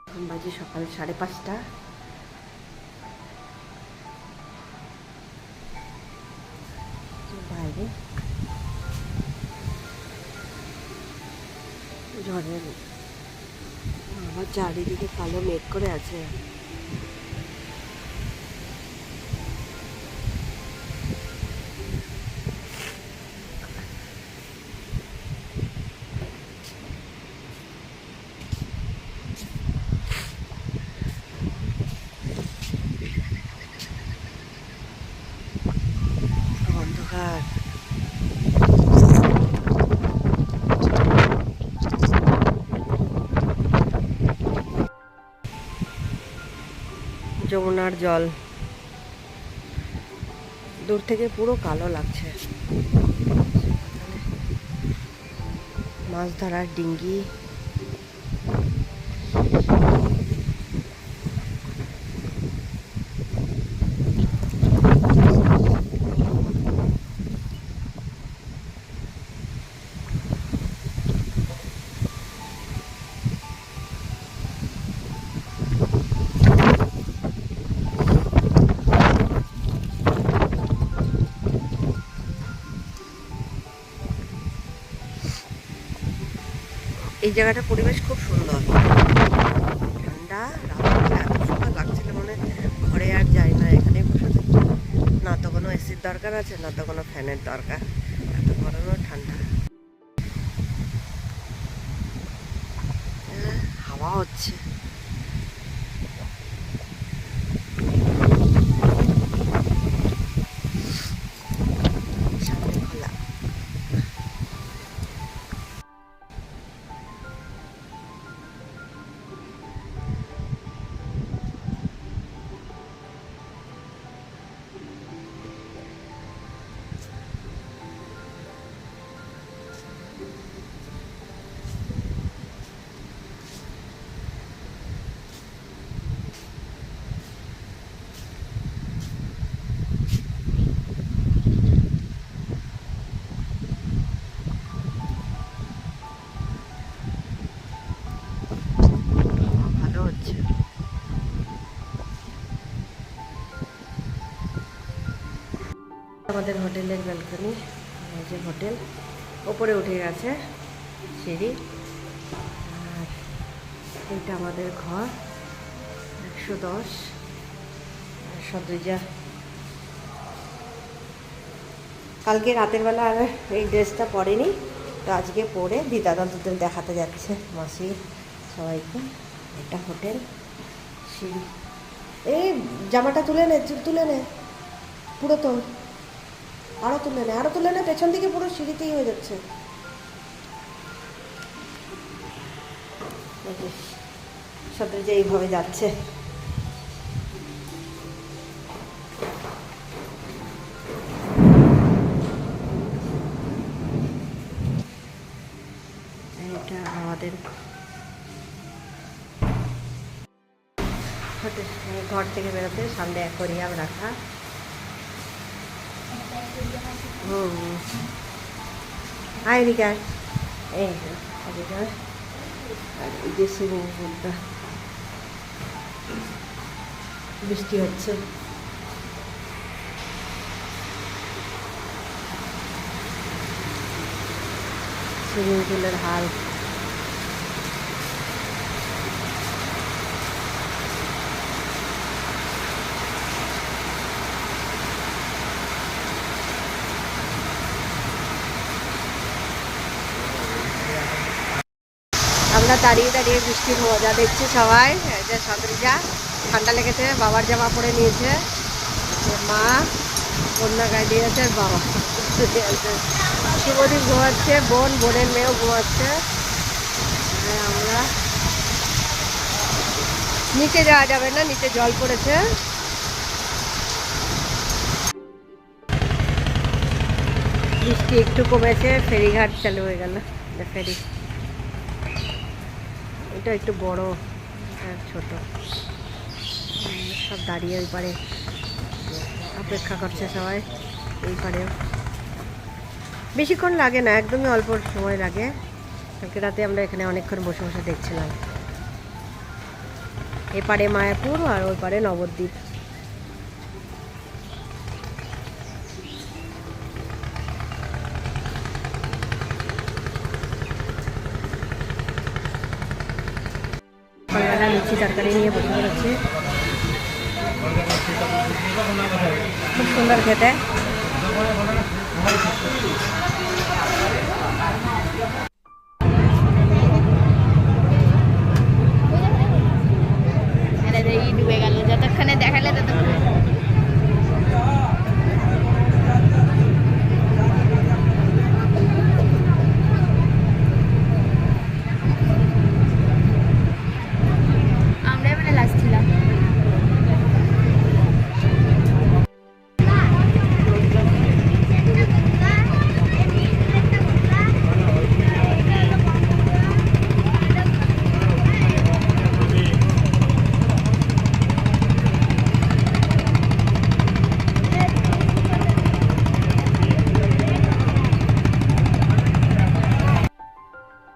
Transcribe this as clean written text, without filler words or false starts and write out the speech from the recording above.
এখন বাজে সকাল 5:30। বাইরে ঝড়ের আবার চারিদিকে কালো মেঘ করে আছে। অন্ধকার। যমুনার জল দূর থেকে পুরো কালো লাগছে। মাছ ধরার ডিঙ্গি, এই জায়গাটার পরিবেশ খুব সুন্দর, ঠান্ডা। রাত্রিবেলা এত সুন্দর লাগছিল, মনে ঘরে আর যাই না, এখানে বসে থাকি। না তো কোনো এসির দরকার আছে, না তো কোনো ফ্যানের দরকার, এত গরমও ঠান্ডা। হাওয়া হচ্ছে। সামনে খোলা। ভালো হচ্ছে। আমাদের হোটেলের ব্যালকনি, এই যে হোটেল, ওপরে উঠে গেছে সিঁড়ি। আর এইটা আমাদের ঘর 110। সদ্রিজা কালকে রাতের বেলা আর এই ড্রেসটা পরেনি, তো আজকে পরে দিদাদাদের দেখাতে যাচ্ছে মাসি সবাইকে। এটা হোটেল, সিঁড়ি। এই জামাটা তুলে নে, তুলে নে পুরো, তো আরও তুলে নে, আরও তুলে নে, পেছন দিকে পুরো সিঁড়িতেই হয়ে যাচ্ছে। সদ্রিজা এইভাবে যাচ্ছে। এটা আমাদের ঘর থেকে বেরোতে সামনে অ্যাকোয়ারিয়াম রাখা। আয় এদিকে, এই তো এদিকে। আর এই যে সুইমিং পুলটা, বৃষ্টি হচ্ছে। সুইমিং পুলের হাল। আমরা দাঁড়িয়ে দাঁড়িয়ে বৃষ্টির মজা দেখছি সবাই। এই যে সদ্রিজা ঠান্ডা লেগেছে, বাবার জামা পরে নিয়েছে। মা বন্যা গায়ে দিয়েছে, বাবা শুভদীপ ঘুমাচ্ছে, বোনের মেয়েও ঘুমাচ্ছে। আমরা নিচে যাওয়া যাবে না, নিচে জল পড়েছে। বৃষ্টি একটু কমেছে, ফেরিঘাট চালু হয়ে গেল। ফেরি এটা একটু বড়, ছোট, সব দাঁড়িয়ে ওই পারে অপেক্ষা করছে সবাই। এই পারেও বেশিক্ষণ লাগে না, একদমই অল্প সময় লাগে। কালকে রাতে আমরা এখানে অনেকক্ষণ বসে বসে দেখছিলাম। এপারে মায়াপুর আর ওই পারে নবদ্বীপ। সকালবেলা লুচি তরকারি নিয়ে বসে পড়েছি, খুব সুন্দর খেতে।